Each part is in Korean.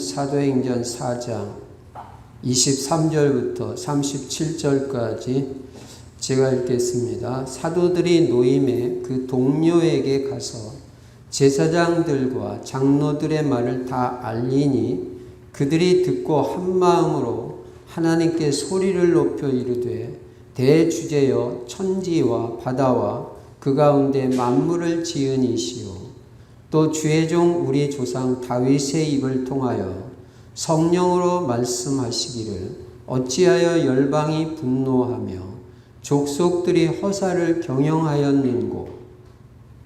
사도행전 4장 23절부터 37절까지 제가 읽겠습니다. 사도들이 노임에 그 동료에게 가서 제사장들과 장로들의 말을 다 알리니 그들이 듣고 한 마음으로 하나님께 소리를 높여 이르되 대주제여 천지와 바다와 그 가운데 만물을 지은 이시오 또 주의 종 우리 조상 다윗의 입을 통하여 성령으로 말씀하시기를 어찌하여 열방이 분노하며 족속들이 허사를 경영하였는고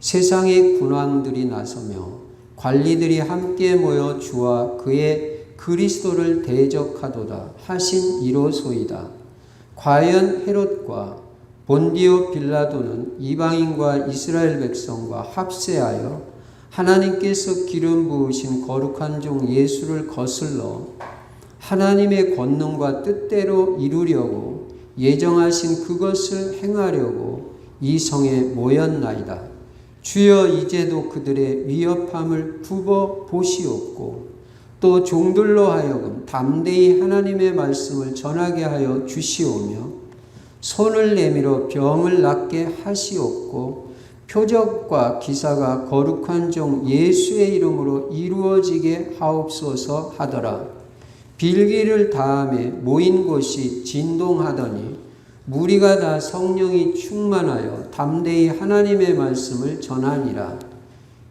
세상의 군왕들이 나서며 관리들이 함께 모여 주와 그의 그리스도를 대적하도다 하신 이로소이다. 과연 헤롯과 본디오 빌라도는 이방인과 이스라엘 백성과 합세하여 하나님께서 기름 부으신 거룩한 종 예수를 거슬러 하나님의 권능과 뜻대로 이루려고 예정하신 그것을 행하려고 이 성에 모였나이다. 주여 이제도 그들의 위협함을 굽어 보시옵고 또 종들로 하여금 담대히 하나님의 말씀을 전하게 하여 주시오며 손을 내밀어 병을 낫게 하시옵고 표적과 기사가 거룩한 종 예수의 이름으로 이루어지게 하옵소서 하더라. 빌기를 다음에 모인 곳이 진동하더니 무리가 다 성령이 충만하여 담대히 하나님의 말씀을 전하니라.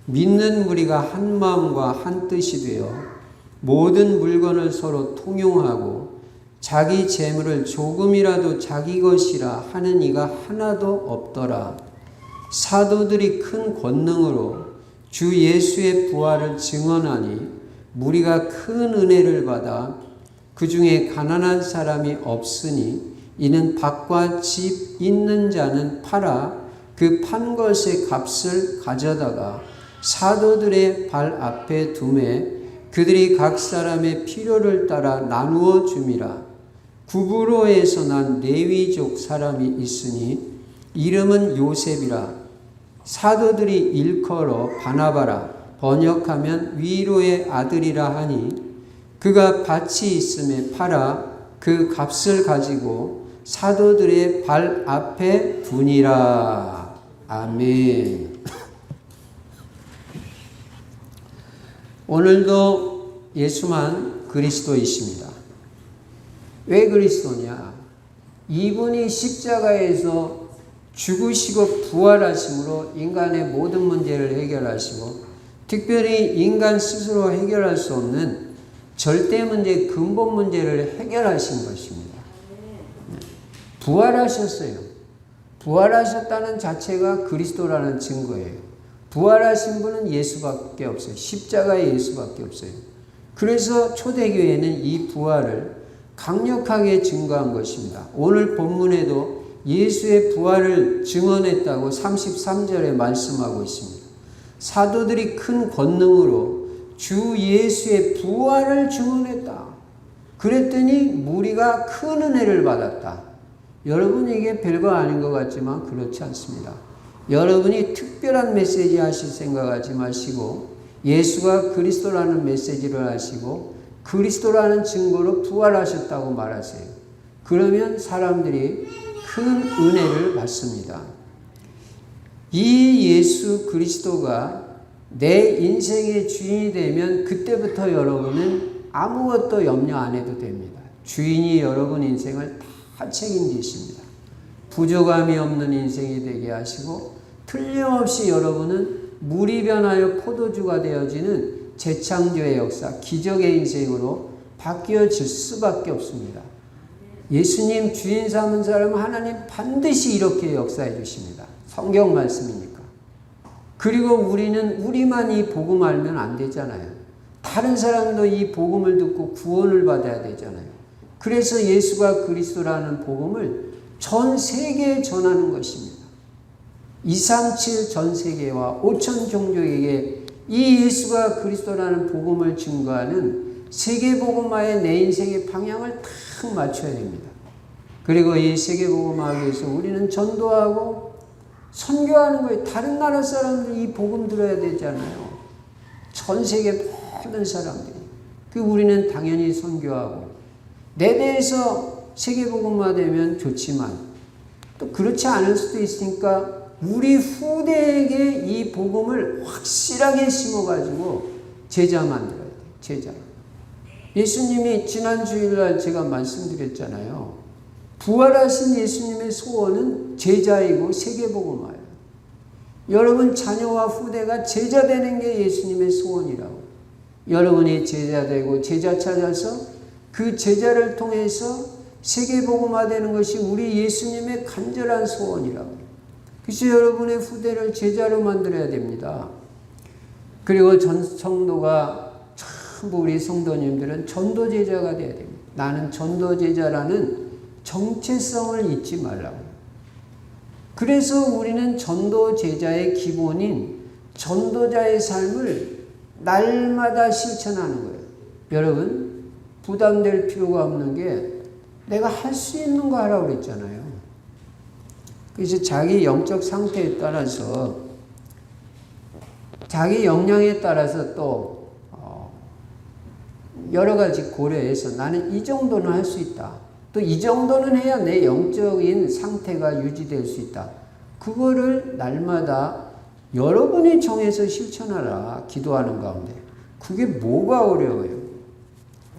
믿는 무리가 한 마음과 한 뜻이 되어 모든 물건을 서로 통용하고 자기 재물을 조금이라도 자기 것이라 하는 이가 하나도 없더라. 사도들이 큰 권능으로 주 예수의 부활을 증언하니 무리가 큰 은혜를 받아 그 중에 가난한 사람이 없으니 이는 밭과 집 있는 자는 팔아 그 판 것의 값을 가져다가 사도들의 발 앞에 두매 그들이 각 사람의 필요를 따라 나누어 줌이라. 구브로에서 난 레위족 사람이 있으니 이름은 요셉이라. 사도들이 일컬어 바나바라 번역하면 위로의 아들이라 하니 그가 밭이 있음에 팔아 그 값을 가지고 사도들의 발 앞에 두니라. 아멘. 오늘도 예수만 그리스도이십니다. 왜 그리스도냐? 이분이 십자가에서 죽으시고 부활하심으로 인간의 모든 문제를 해결하시고 특별히 인간 스스로 해결할 수 없는 절대 문제, 근본 문제를 해결하신 것입니다. 부활하셨어요. 부활하셨다는 자체가 그리스도라는 증거예요. 부활하신 분은 예수밖에 없어요. 십자가의 예수밖에 없어요. 그래서 초대교회는 이 부활을 강력하게 증거한 것입니다. 오늘 본문에도 예수의 부활을 증언했다고 33절에 말씀하고 있습니다. 사도들이 큰 권능으로 주 예수의 부활을 증언했다. 그랬더니 무리가 큰 은혜를 받았다. 여러분 이게 별거 아닌 것 같지만 그렇지 않습니다. 여러분이 특별한 메시지 하실 생각하지 마시고 예수가 그리스도라는 메시지를 하시고 그리스도라는 증거로 부활하셨다고 말하세요. 그러면 사람들이 큰 은혜를 받습니다. 이 예수 그리스도가 내 인생의 주인이 되면 그때부터 여러분은 아무것도 염려 안 해도 됩니다. 주인이 여러분 인생을 다 책임지십니다. 부족함이 없는 인생이 되게 하시고 틀림없이 여러분은 물이 변하여 포도주가 되어지는 재창조의 역사, 기적의 인생으로 바뀌어질 수밖에 없습니다. 예수님 주인 삼은 사람은 하나님 반드시 이렇게 역사해 주십니다. 성경 말씀이니까. 그리고 우리는 우리만 이 복음 알면 안 되잖아요. 다른 사람도 이 복음을 듣고 구원을 받아야 되잖아요. 그래서 예수가 그리스도라는 복음을 전 세계에 전하는 것입니다. 237 전 세계와 5천 종족에게 이 예수가 그리스도라는 복음을 증거하는 세계복음화에 내 인생의 방향을 탁 맞춰야 됩니다. 그리고 이 세계복음화하기 위해서 우리는 전도하고 선교하는 거예요. 다른 나라 사람들이 이 복음 들어야 되잖아요. 전 세계 모든 사람들이. 우리는 당연히 선교하고 내 대해서 세계복음화되면 좋지만 또 그렇지 않을 수도 있으니까 우리 후대에게 이 복음을 확실하게 심어가지고 제자 만들어야 돼. 제자. 예수님이 지난 주일날 제가 말씀드렸잖아요. 부활하신 예수님의 소원은 제자이고 세계복음화예요. 여러분 자녀와 후대가 제자 되는 게 예수님의 소원이라고. 여러분이 제자 되고 제자 찾아서 그 제자를 통해서 세계복음화 되는 것이 우리 예수님의 간절한 소원이라고. 그래서 여러분의 후대를 제자로 만들어야 됩니다. 그리고 성도가 전부 우리 성도님들은 전도제자가 돼야 됩니다. 나는 전도제자라는 정체성을 잊지 말라고. 그래서 우리는 전도제자의 기본인 전도자의 삶을 날마다 실천하는 거예요. 여러분 부담될 필요가 없는 게 내가 할 수 있는 거 하라고 그랬잖아요. 그래서 자기 영적 상태에 따라서 자기 역량에 따라서 또 여러 가지 고려해서 나는 이 정도는 할 수 있다. 또 이 정도는 해야 내 영적인 상태가 유지될 수 있다. 그거를 날마다 여러분이 정해서 실천하라. 기도하는 가운데. 그게 뭐가 어려워요?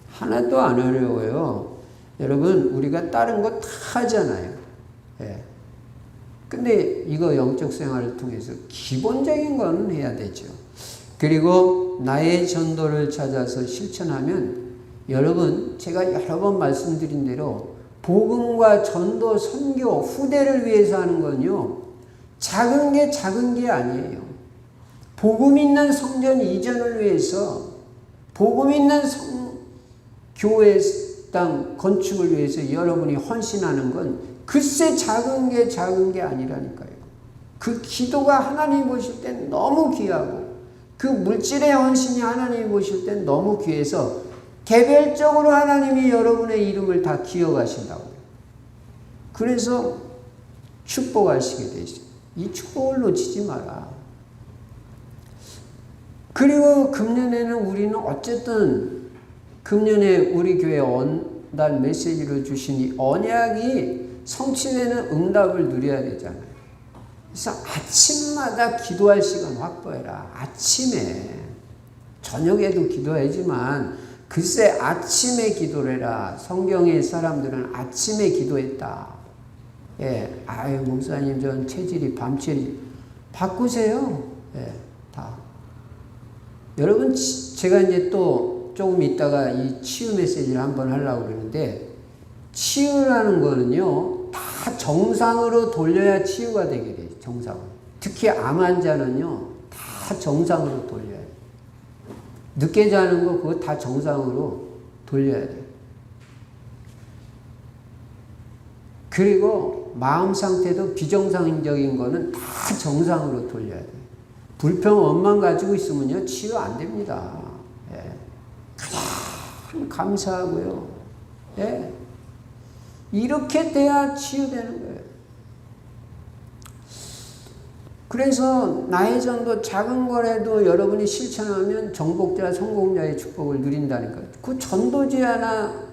하나도 안 어려워요. 여러분 우리가 다른 거 다 하잖아요. 예. 근데 이거 영적 생활을 통해서 기본적인 거는 해야 되죠. 그리고 나의 전도를 찾아서 실천하면 여러분 제가 여러 번 말씀드린 대로 복음과 전도, 선교, 후대를 위해서 하는 건요. 작은 게 아니에요. 복음 있는 성전 이전을 위해서 복음 있는 교회 땅 건축을 위해서 여러분이 헌신하는 건 글쎄 작은 게 아니라니까요. 그 기도가 하나님 보실 땐 너무 귀하고 그 물질의 헌신이 하나님 보실 땐 너무 귀해서 개별적으로 하나님이 여러분의 이름을 다 기억하신다고요. 그래서 축복하시게 되죠. 이 축복을 놓치지 마라. 그리고 금년에는 우리는 어쨌든 금년에 우리 교회 언달 메시지로 주신 이 언약이 성취되는 응답을 누려야 되잖아요. 그래서 아침마다 기도할 시간 확보해라. 아침에. 저녁에도 기도하지만 글쎄 아침에 기도를 해라. 성경의 사람들은 아침에 기도했다. 예, 아유 목사님 전 체질이 밤체질 바꾸세요. 예, 다. 여러분 제가 이제 또 조금 있다가 이 치유 메시지를 한번 하려고 그러는데 치유라는 거는요 다 정상으로 돌려야 치유가 되게 돼요. 정상으로. 특히 암 환자는요 다 정상으로 돌려야 돼요. 늦게 자는 거 그거 다 정상으로 돌려야 돼요. 그리고 마음 상태도 비정상적인 거는 다 정상으로 돌려야 돼요. 불평, 원망 가지고 있으면요 치유 안 됩니다. 예. 가장 감사하고요. 예. 이렇게 돼야 치유되는 거예요. 그래서 나의 전도 작은 거라도 여러분이 실천하면 정복자, 성공자의 축복을 누린다니까요. 그 전도지 하나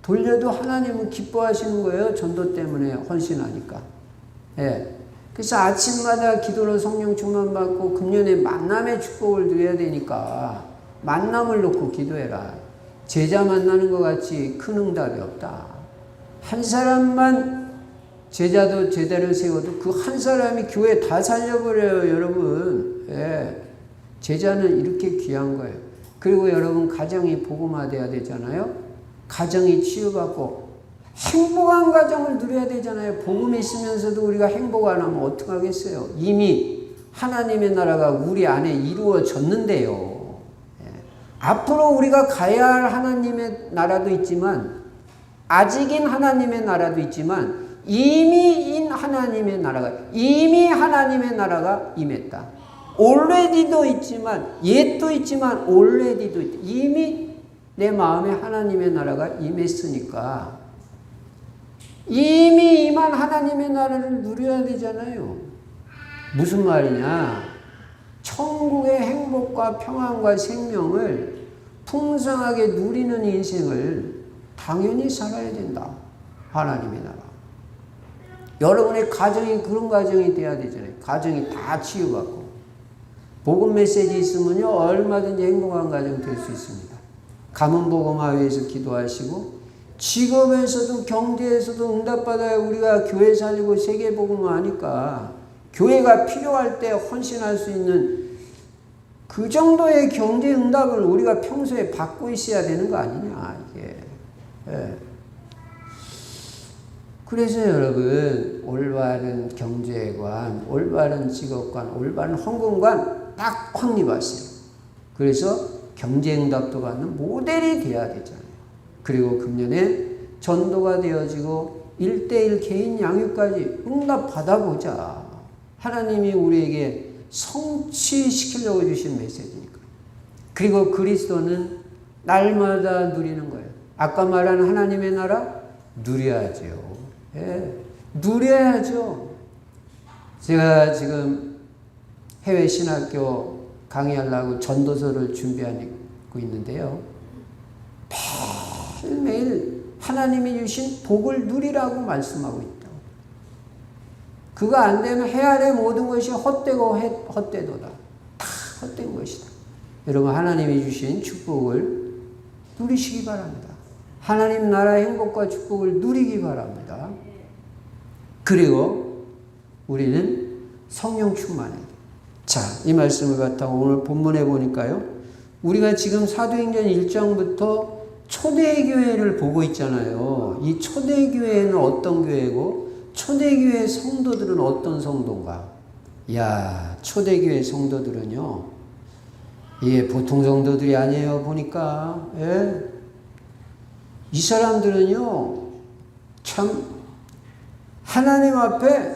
돌려도 하나님은 기뻐하시는 거예요. 전도 때문에 헌신하니까. 예. 그래서 아침마다 기도로 성령 충만 받고 금년에 만남의 축복을 누려야 되니까 만남을 놓고 기도해라. 제자 만나는 것 같이 큰 응답이 없다. 한 사람만 제자도 제대로 세워도 그 한 사람이 교회 다 살려버려요, 여러분. 예. 제자는 이렇게 귀한 거예요. 그리고 여러분 가정이 복음화돼야 되잖아요. 가정이 치유받고 행복한 가정을 누려야 되잖아요. 복음이 있으면서도 우리가 행복 안 하면 어떡하겠어요. 이미 하나님의 나라가 우리 안에 이루어졌는데요. 예. 앞으로 우리가 가야 할 하나님의 나라도 있지만 아직인 하나님의 나라도 있지만 이미 하나님의 나라가 임했다. already도 있지만 yet도 있지만 already도 있다. 이미 내 마음에 하나님의 나라가 임했으니까 이미 임한 하나님의 나라를 누려야 되잖아요. 무슨 말이냐? 천국의 행복과 평안과 생명을 풍성하게 누리는 인생을 당연히 살아야 된다. 하나님의 나라. 여러분의 가정이 그런 가정이 돼야 되잖아요. 가정이 다 치유받고. 복음 메시지 있으면요, 얼마든지 행복한 가정 될 수 있습니다. 가문 복음화위에서 기도하시고, 직업에서도 경제에서도 응답받아야 우리가 교회 살리고 세계 복음을 하니까 교회가 필요할 때 헌신할 수 있는 그 정도의 경제 응답을 우리가 평소에 받고 있어야 되는 거 아니냐, 이게. 예. 그래서 여러분, 올바른 경제관, 올바른 직업관, 올바른 헌금관 딱 확립하세요. 그래서 경제응답도 받는 모델이 돼야 되잖아요. 그리고 금년에 전도가 되어지고 1:1 개인 양육까지 응답 받아보자. 하나님이 우리에게 성취시키려고 주신 메시지니까. 그리고 그리스도는 날마다 누리는 거예요. 아까 말한 하나님의 나라 누려야죠. 예, 누려야죠. 제가 지금 해외 신학교 강의하려고 전도서를 준비하고 있는데요. 매일매일 하나님이 주신 복을 누리라고 말씀하고 있다. 그거 안 되면 해 아래 모든 것이 헛되고 헛되도다. 다 헛된 것이다. 여러분, 하나님이 주신 축복을 누리시기 바랍니다. 하나님 나라의 행복과 축복을 누리기 바랍니다. 그리고 우리는 성령 충만해야 돼요. 자, 이 말씀을 바탕으로 오늘 본문에 보니까요. 우리가 지금 사도행전 1장부터 초대교회를 보고 있잖아요. 이 초대교회는 어떤 교회고 초대교회 성도들은 어떤 성도인가? 이야, 초대교회 성도들은요. 이게 보통 성도들이 아니에요. 보니까. 예. 이 사람들은요. 참 하나님 앞에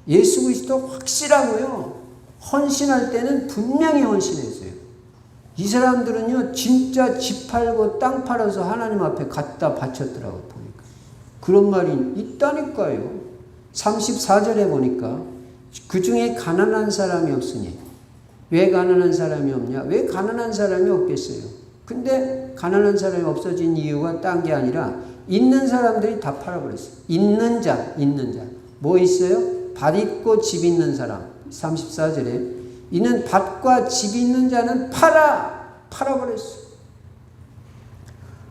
예수 그리스도 확실하고요. 헌신할 때는 분명히 헌신했어요. 이 사람들은요, 진짜 집 팔고 땅 팔아서 하나님 앞에 갖다 바쳤더라고요, 보니까. 그런 말이 있다니까요. 34절에 보니까, 그 중에 가난한 사람이 없으니. 왜 가난한 사람이 없냐? 왜 가난한 사람이 없겠어요? 근데 가난한 사람이 없어진 이유가 딴 게 아니라, 있는 사람들이 다 팔아버렸어요. 있는 자. 뭐 있어요? 밭 있고 집 있는 사람. 34절에 이는 밭과 집 있는 자는 팔아버렸어.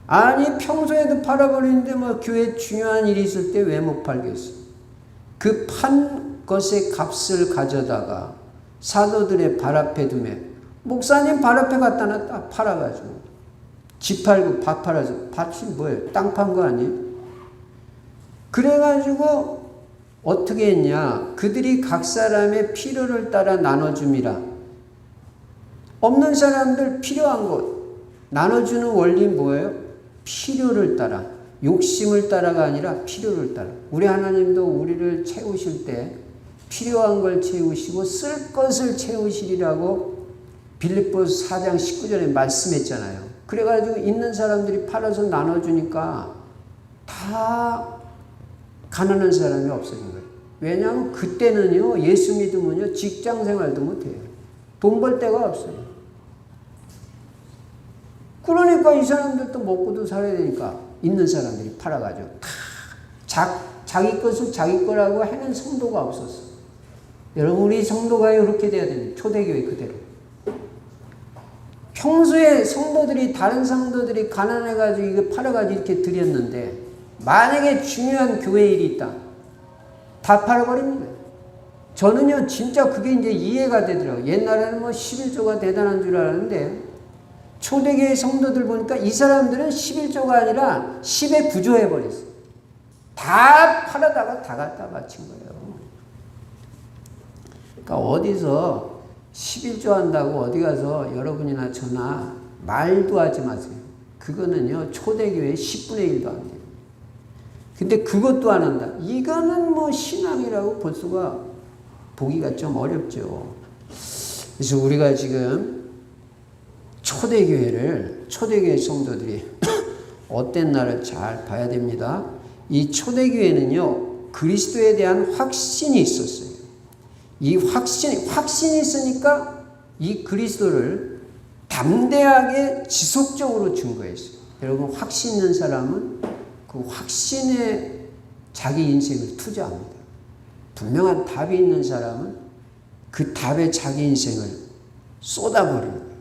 아니, 평소에도 팔아버리는데 뭐 교회 중요한 일이 있을 때 왜 못 팔겠어? 그 판 것의 값을 가져다가 사도들의 발 앞에 두며, 목사님 발 앞에 갖다 놨다 팔아가지고 집 팔고 밭 팔아서, 밭이 뭐예요? 땅 판 거 아니에요? 그래가지고 어떻게 했냐? 그들이 각 사람의 필요를 따라 나눠줌이라. 없는 사람들 필요한 것 나눠주는 원리는 뭐예요? 필요를 따라. 욕심을 따라가 아니라 필요를 따라. 우리 하나님도 우리를 채우실 때 필요한 걸 채우시고 쓸 것을 채우시리라고 빌립보서 4장 19절에 말씀했잖아요. 그래가지고 있는 사람들이 팔아서 나눠주니까 다 가난한 사람이 없어진 거예요. 왜냐하면 그때는요, 예수 믿으면요, 직장 생활도 못해요. 돈 벌 데가 없어요. 그러니까 이 사람들도 먹고도 살아야 되니까 있는 사람들이 팔아가지고 다 자기 것을 자기 거라고 하는 성도가 없었어. 여러분, 우리 성도가 이렇게 돼야 됩니다. 초대교회 그대로. 평소에 성도들이, 다른 성도들이 가난해가지고 이거 팔아가지고 이렇게 드렸는데, 만약에 중요한 교회 일이 있다. 다 팔아버립니다. 저는요, 진짜 그게 이제 이해가 되더라고요. 옛날에는 뭐 11조가 대단한 줄 알았는데, 초대교회 성도들 보니까 이 사람들은 11조가 아니라 10에 부조해버렸어요. 다 팔아다가 다 갖다 바친 거예요. 그러니까 어디서 11조 한다고 어디 가서 여러분이나 저나 말도 하지 마세요. 그거는요, 초대교회 10분의 1도 안 돼요. 근데 그것도 안 한다. 이거는 뭐 신앙이라고 볼 수가, 보기가 좀 어렵죠. 그래서 우리가 지금 초대교회 성도들이 어떤 날을 잘 봐야 됩니다. 이 초대교회는요, 그리스도에 대한 확신이 있었어요. 이 확신이 있으니까 이 그리스도를 담대하게 지속적으로 증거했어요. 여러분, 확신 있는 사람은 그 확신에 자기 인생을 투자합니다. 분명한 답이 있는 사람은 그 답에 자기 인생을 쏟아버리는 거예요.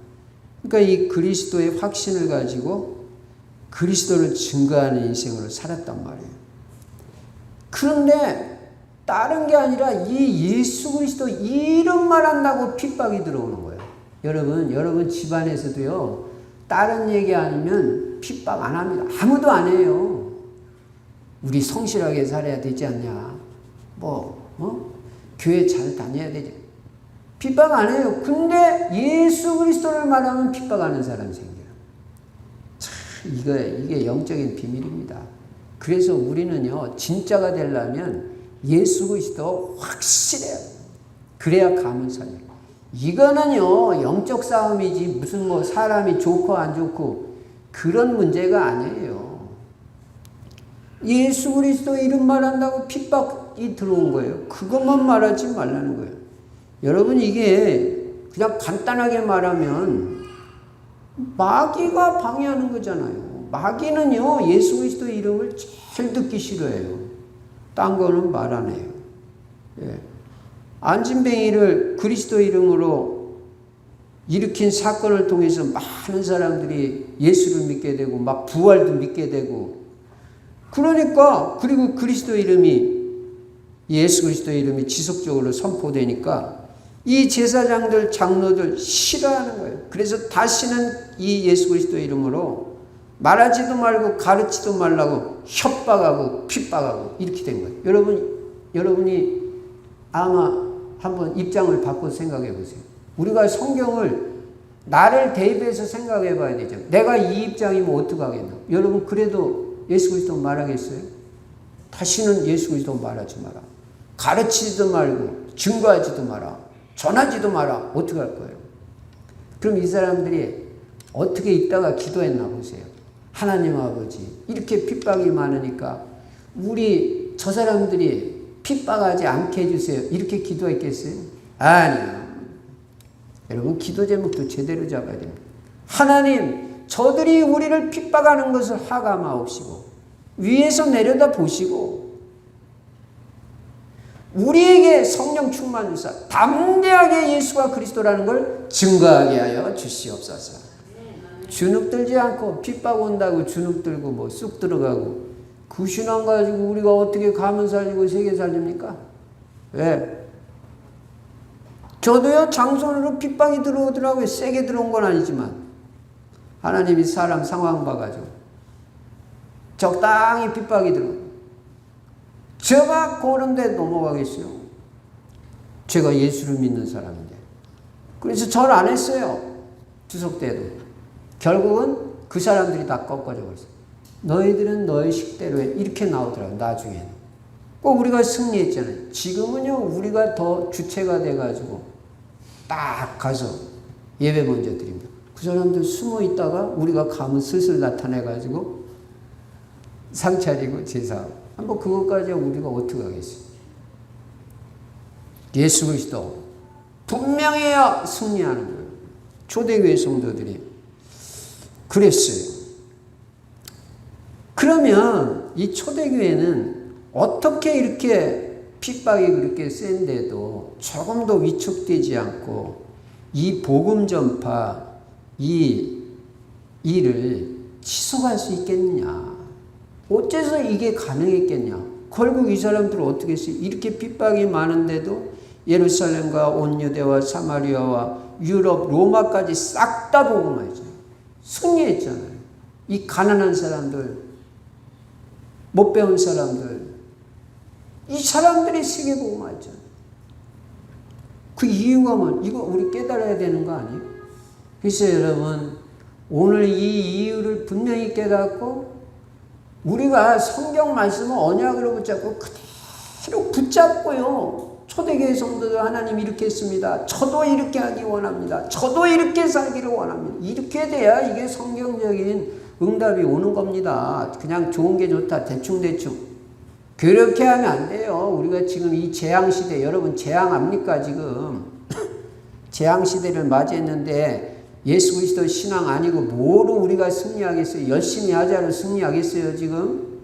그러니까 이 그리스도의 확신을 가지고 그리스도를 증거하는 인생으로 살았단 말이에요. 그런데 다른 게 아니라 이 예수 그리스도 이름만 한다고 핍박이 들어오는 거예요. 여러분 집안에서도요, 다른 얘기 아니면 핍박 안 합니다. 아무도 안 해요. 우리 성실하게 살아야 되지 않냐. 교회 잘 다녀야 되지. 핍박 안 해요. 근데 예수 그리스도를 말하면 핍박하는 사람이 생겨요. 참, 이게 영적인 비밀입니다. 그래서 우리는요, 진짜가 되려면 예수 그리스도 확실해요. 그래야 감을 살려요. 이거는요, 영적 싸움이지 무슨 사람이 좋고 안 좋고 그런 문제가 아니에요. 예수 그리스도 이름 말한다고 핍박이 들어온 거예요. 그것만 말하지 말라는 거예요. 여러분, 이게 그냥 간단하게 말하면 마귀가 방해하는 거잖아요. 마귀는요, 예수 그리스도 이름을 제일 듣기 싫어해요. 딴 거는 말 안 해요. 예. 안진뱅이를 그리스도 이름으로 일으킨 사건을 통해서 많은 사람들이 예수를 믿게 되고 막 부활도 믿게 되고, 그러니까 그리고 그리스도 이름이, 예수 그리스도 이름이 지속적으로 선포되니까 이 제사장들 장로들 싫어하는 거예요. 그래서 다시는 이 예수 그리스도 이름으로 말하지도 말고 가르치도 말라고 협박하고 핍박하고 이렇게 된 거예요. 여러분이 아마 한번 입장을 바꿔서 생각해 보세요. 우리가 성경을 나를 대입해서 생각해 봐야 되죠. 내가 이 입장이면 어떡하겠나? 여러분, 그래도 예수 그리스도 말하겠어요? 다시는 예수 그리스도 말하지 마라. 가르치지도 말고 증거하지도 마라. 전하지도 마라. 어떻게 할 거예요? 그럼 이 사람들이 어떻게 있다가 기도했나 보세요. 하나님 아버지, 이렇게 핍박이 많으니까 우리 저 사람들이 핍박하지 않게 해주세요. 이렇게 기도했겠어요? 아니요. 여러분, 기도 제목도 제대로 잡아야 됩니다. 하나님, 저들이 우리를 핍박하는 것을 하감하옵시고 위에서 내려다 보시고 우리에게 성령 충만 주사 담대하게 예수가 그리스도라는 걸 증거하게 하여 주시옵소서. 주눅들지 않고 핍박 온다고 주눅들고 쑥 들어가고 그 신앙 가지고 우리가 어떻게 가문 살리고 세계 살립니까? 왜? 저도요, 장손으로 핍박이 들어오더라고요. 세게 들어온 건 아니지만 하나님이 사람 상황 봐가지고 적당히 핍박이 들어오고, 제가 그런데 넘어가겠어요? 제가 예수를 믿는 사람인데. 그래서 절 안 했어요. 추석 때도. 결국은 그 사람들이 다 꺾어져 버렸어요. 너희들은 너희 식대로 해. 이렇게 나오더라고요, 나중에는. 꼭 우리가 승리했잖아요. 지금은요, 우리가 더 주체가 돼가지고 딱 가서 예배 먼저 드립니다. 그 사람들 숨어 있다가 우리가 가면 슬슬 나타내가지고 상 차리고 제사하고. 한번 그것까지 우리가 어떻게 하겠어요? 예수 그리스도 분명해야 승리하는 거예요. 초대교회 성도들이 그랬어요. 그러면 이 초대교회는 어떻게 이렇게 핍박이 그렇게 센데도 조금도 위축되지 않고 이 복음 전파, 이 일을 지속할 수 있겠느냐? 어째서 이게 가능했겠냐? 결국 이 사람들은 어떻게 했어요? 이렇게 핍박이 많은데도 예루살렘과 온 유대와 사마리아와 유럽, 로마까지 싹 다 복음화했잖아요. 승리했잖아요. 이 가난한 사람들, 못 배운 사람들, 이 사람들이 세계 복음화했잖아요. 그 이유가 뭐, 이거 우리 깨달아야 되는 거 아니에요? 그래서 여러분, 오늘 이 이유를 분명히 깨닫고 우리가 성경 말씀을 언약으로 붙잡고 그대로 붙잡고요. 초대교회 성도들 하나님 이렇게 했습니다. 저도 이렇게 하기 원합니다. 저도 이렇게 살기를 원합니다. 이렇게 돼야 이게 성경적인 응답이 오는 겁니다. 그냥 좋은 게 좋다. 대충대충. 그렇게 하면 안 돼요. 우리가 지금 이 재앙시대, 여러분 재앙 압니까 지금? 재앙시대를 맞이했는데 예수 그리스도 신앙 아니고 뭐로 우리가 승리하겠어요? 열심히 하자로 승리하겠어요, 지금?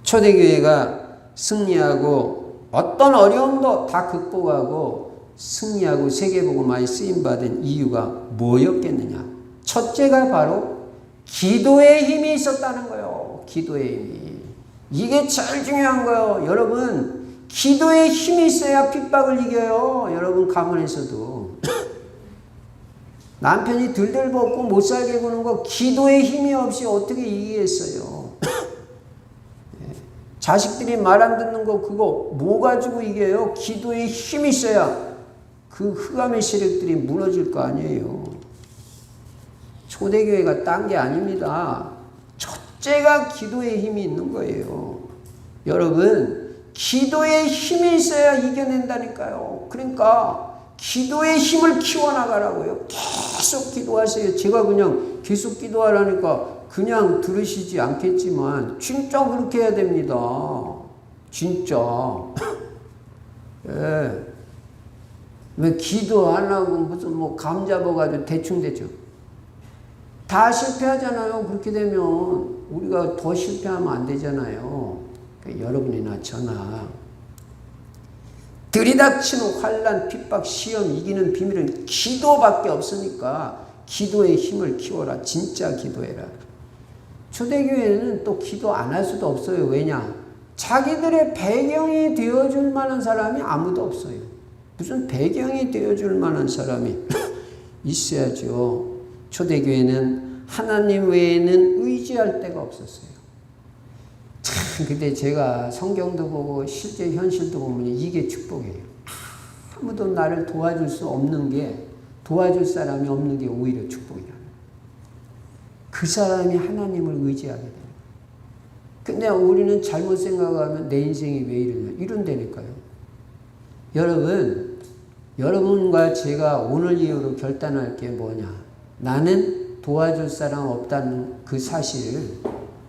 초대교회가 승리하고 어떤 어려움도 다 극복하고 승리하고 세계복음화에 쓰임받은 이유가 뭐였겠느냐? 첫째가 바로 기도의 힘이 있었다는 거예요. 기도의 힘이. 이게 제일 중요한 거예요. 여러분, 기도의 힘이 있어야 핍박을 이겨요. 여러분, 가문에서도. 남편이 들들 볶고 못 살게 구는 거 기도의 힘이 없이 어떻게 이기겠어요? 자식들이 말 안 듣는 거 그거 뭐 가지고 이겨요? 기도의 힘이 있어야 그 흑암의 세력들이 무너질 거 아니에요. 초대교회가 딴 게 아닙니다. 첫째가 기도의 힘이 있는 거예요. 여러분, 기도의 힘이 있어야 이겨낸다니까요. 그러니까 기도의 힘을 키워나가라고요. 계속 기도하세요. 제가 그냥 계속 기도하라니까 그냥 들으시지 않겠지만 진짜 그렇게 해야 됩니다. 진짜. 예. 왜 기도 안 하고 무슨 뭐 감 잡아가지고 대충 다 실패하잖아요. 그렇게 되면 우리가 더 실패하면 안 되잖아요. 그러니까 여러분이나 저나 들이닥치는 환난, 핍박, 시험 이기는 비밀은 기도밖에 없으니까 기도의 힘을 키워라. 진짜 기도해라. 초대교회는 또 기도 안 할 수도 없어요. 왜냐? 자기들의 배경이 되어줄 만한 사람이 아무도 없어요. 무슨 배경이 되어줄 만한 사람이 있어야죠. 초대교회는 하나님 외에는 의지할 데가 없었어요. 참, 근데 제가 성경도 보고 실제 현실도 보면 이게 축복이에요. 아무도 나를 도와줄 수 없는 게, 도와줄 사람이 없는 게 오히려 축복이라. 그 사람이 하나님을 의지하게 돼요. 근데 우리는 잘못 생각하면 내 인생이 왜 이러냐. 이런다니까요. 여러분, 여러분과 제가 오늘 이후로 결단할 게 뭐냐. 나는 도와줄 사람 없다는 그 사실을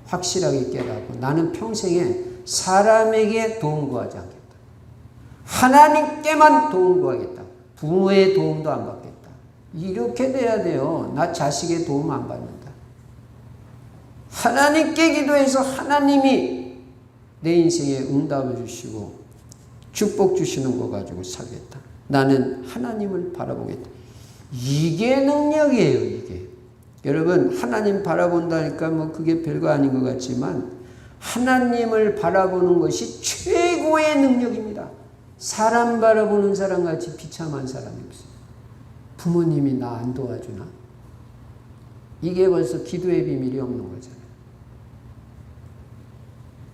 확실하게 깨닫고 나는 평생에 사람에게 도움 구하지 않겠다. 하나님께만 도움 구하겠다. 부모의 도움도 안 받겠다. 이렇게 돼야 돼요. 나 자식의 도움 안 받는다. 하나님께 기도해서 하나님이 내 인생에 응답을 주시고 축복 주시는 거 가지고 살겠다. 나는 하나님을 바라보겠다. 이게 능력이에요, 이게. 여러분, 하나님 바라본다니까 뭐 그게 별거 아닌 것 같지만 하나님을 바라보는 것이 최고의 능력입니다. 사람 바라보는 사람 같이 비참한 사람이 없어요. 부모님이 나 안 도와주나? 이게 벌써 기도의 비밀이 없는 거잖아요.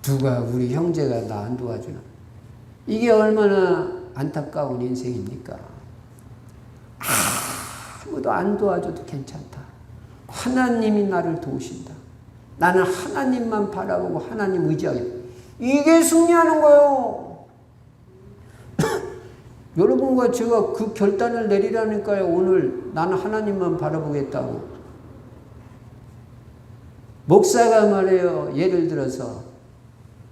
누가 우리 형제가 나 안 도와주나? 이게 얼마나 안타까운 인생입니까? 아무도 안 도와줘도 괜찮다. 하나님이 나를 도우신다. 나는 하나님만 바라보고 하나님 의지하겠다. 이게 승리하는 거예요. 여러분과 제가 그 결단을 내리라니까요. 오늘 나는 하나님만 바라보겠다고. 목사가 말해요. 예를 들어서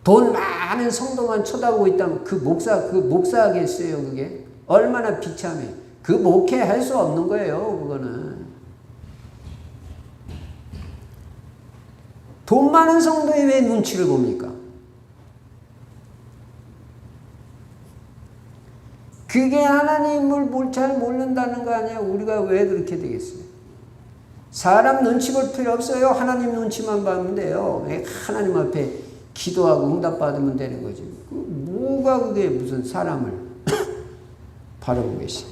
돈 많은 성도만 쳐다보고 있다면 그 목사겠어요, 그게? 얼마나 비참해. 그 목회할 수 없는 거예요, 그거는. 돈 많은 성도에 왜 눈치를 봅니까? 그게 하나님을 잘 모른다는 거 아니에요? 우리가 왜 그렇게 되겠어요? 사람 눈치 볼 필요 없어요. 하나님 눈치만 봐면 돼요. 하나님 앞에 기도하고 응답받으면 되는 거지. 뭐가 그게 무슨 사람을 바라보고 계시.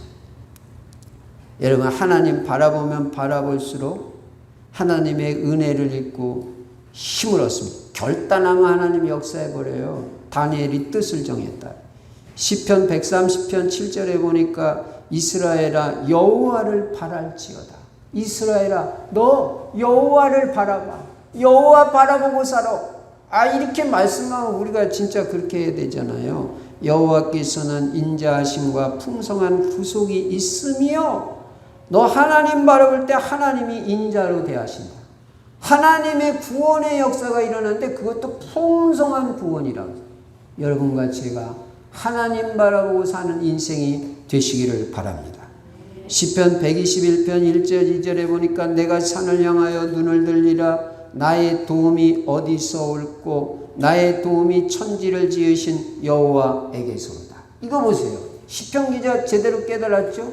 여러분, 하나님 바라보면 바라볼수록 하나님의 은혜를 입고 힘을 얻습니다. 결단하면 하나님 역사해버려요. 다니엘이 뜻을 정했다. 시편 130편 7절에 보니까 이스라엘아 여호와를 바랄지어다. 이스라엘아 너 여호와를 바라봐. 여호와 바라보고 살아. 이렇게 말씀하면 우리가 진짜 그렇게 해야 되잖아요. 여호와께서는 인자하심과 풍성한 구속이 있으며 너 하나님 바라볼 때 하나님이 인자로 대하신다. 하나님의 구원의 역사가 일어나는데 그것도 풍성한 구원이라고. 여러분과 제가 하나님 바라보고 사는 인생이 되시기를 바랍니다. 시편 121편 1절 2절에 보니까 내가 산을 향하여 눈을 들리라. 나의 도움이 어디서 올꼬 나의 도움이 천지를 지으신 여호와에게서로다. 이거 보세요. 시편 기자 제대로 깨달았죠?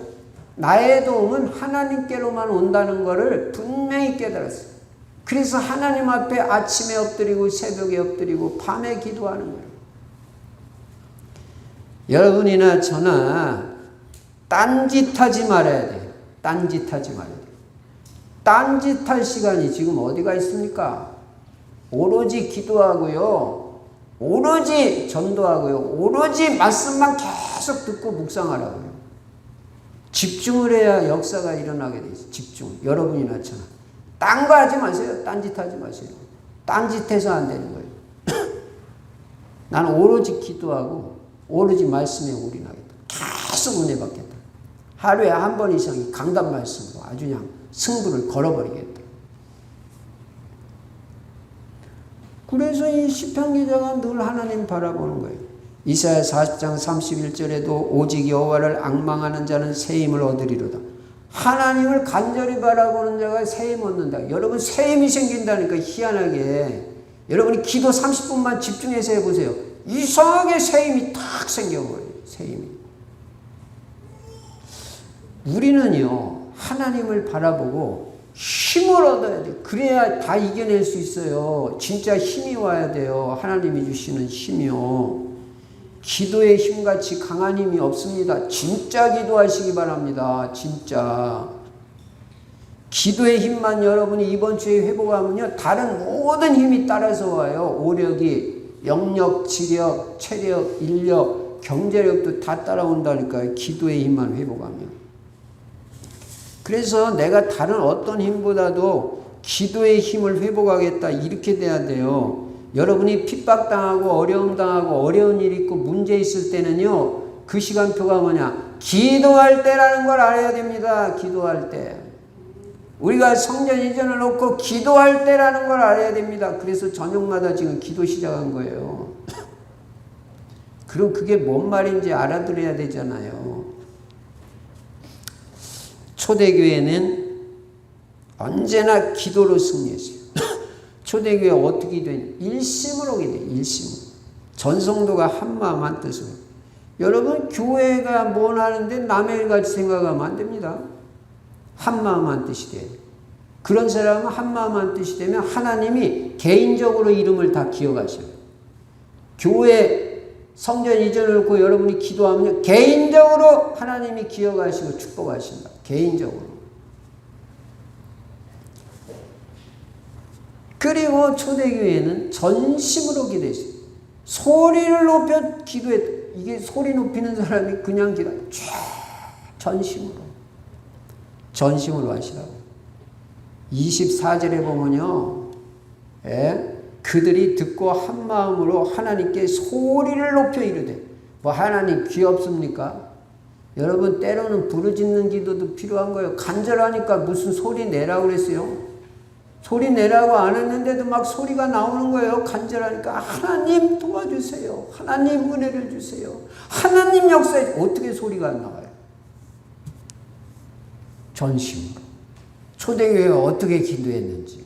나의 도움은 하나님께로만 온다는 것을 분명히 깨달았어요. 그래서 하나님 앞에 아침에 엎드리고 새벽에 엎드리고 밤에 기도하는 거예요. 여러분이나 저나 딴짓하지 말아야 돼요. 딴짓하지 말아야 돼요. 딴짓할 시간이 지금 어디가 있습니까? 오로지 기도하고요. 오로지 전도하고요. 오로지 말씀만 계속 듣고 묵상하라고요. 집중을 해야 역사가 일어나게 돼 있어요. 집중. 여러분이나 저나. 딴 거 하지 마세요. 딴짓하지 마세요. 딴짓해서 안 되는 거예요. 나는 오로지 기도하고 오로지 말씀에 올인하겠다. 계속 은혜 받겠다. 하루에 한 번 이상 강단 말씀으로 아주 그냥 승부를 걸어버리겠다. 그래서 이 시편 기자가 늘 하나님 바라보는 거예요. 이사야 40장 31절에도 오직 여호와를 앙망하는 자는 새 힘을 얻으리로다. 하나님을 간절히 바라보는 자가 새 힘 얻는다. 여러분 새 힘이 생긴다니까 희한하게. 여러분이 기도 30분만 집중해서 해보세요. 이상하게 새 힘이 탁 생겨버려요. 새 힘이. 우리는요 하나님을 바라보고 힘을 얻어야 돼요. 그래야 다 이겨낼 수 있어요. 진짜 힘이 와야 돼요. 하나님이 주시는 힘이요. 기도의 힘같이 강한 힘이 없습니다. 진짜 기도하시기 바랍니다. 진짜. 기도의 힘만 여러분이 이번 주에 회복하면요 다른 모든 힘이 따라서 와요. 오력이, 영력, 지력, 체력, 인력, 경제력도 다 따라온다니까요. 기도의 힘만 회복하면. 그래서 내가 다른 어떤 힘보다도 기도의 힘을 회복하겠다 이렇게 돼야 돼요. 여러분이 핍박당하고 어려움 당하고 어려운 일이 있고 문제 있을 때는요. 그 시간표가 뭐냐? 기도할 때라는 걸 알아야 됩니다. 기도할 때. 우리가 성전 이전을 놓고 기도할 때라는 걸 알아야 됩니다. 그래서 저녁마다 지금 기도 시작한 거예요. 그럼 그게 뭔 말인지 알아들어야 되잖아요. 초대교회는 언제나 기도로 승리했어요. 초대교회 어떻게 되냐? 일심으로 오게 돼요. 일심으로. 전성도가 한마음 한뜻으로. 여러분 교회가 뭘 하는데 남의 일같이 생각하면 안 됩니다. 한마음 한뜻이 돼요. 그런 사람은 한마음 한뜻이 되면 하나님이 개인적으로 이름을 다 기억하셔요. 교회 성전 이전을 놓고 여러분이 기도하면 개인적으로 하나님이 기억하시고 축복하신다. 개인적으로. 그리고 초대교회는 전심으로 기도했어요. 소리를 높여 기도했다. 이게 소리 높이는 사람이 그냥 기도, 전심으로. 전심으로 하시라고. 24절에 보면요. 그들이 듣고 한 마음으로 하나님께 소리를 높여 이르되. 뭐 하나님 귀 없습니까? 여러분 때로는 부르짖는 기도도 필요한 거예요. 간절하니까 무슨 소리 내라고 그랬어요. 소리 내라고 안 했는데도 막 소리가 나오는 거예요. 간절하니까 하나님 도와주세요. 하나님 은혜를 주세요. 하나님 역사에 어떻게 소리가 안 나와요? 전심으로. 초대교회가 어떻게 기도했는지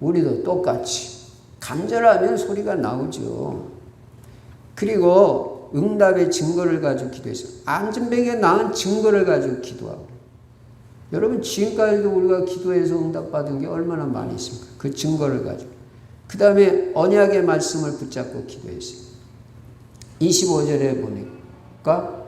우리도 똑같이 간절하면 소리가 나오죠. 그리고 응답의 증거를 가지고 기도했어요. 안전병에 낳은 증거를 가지고 기도하고. 여러분 지금까지도 우리가 기도해서 응답받은 게 얼마나 많이 있습니까? 그 증거를 가지고. 그 다음에 언약의 말씀을 붙잡고 기도했어요. 25절에 보니까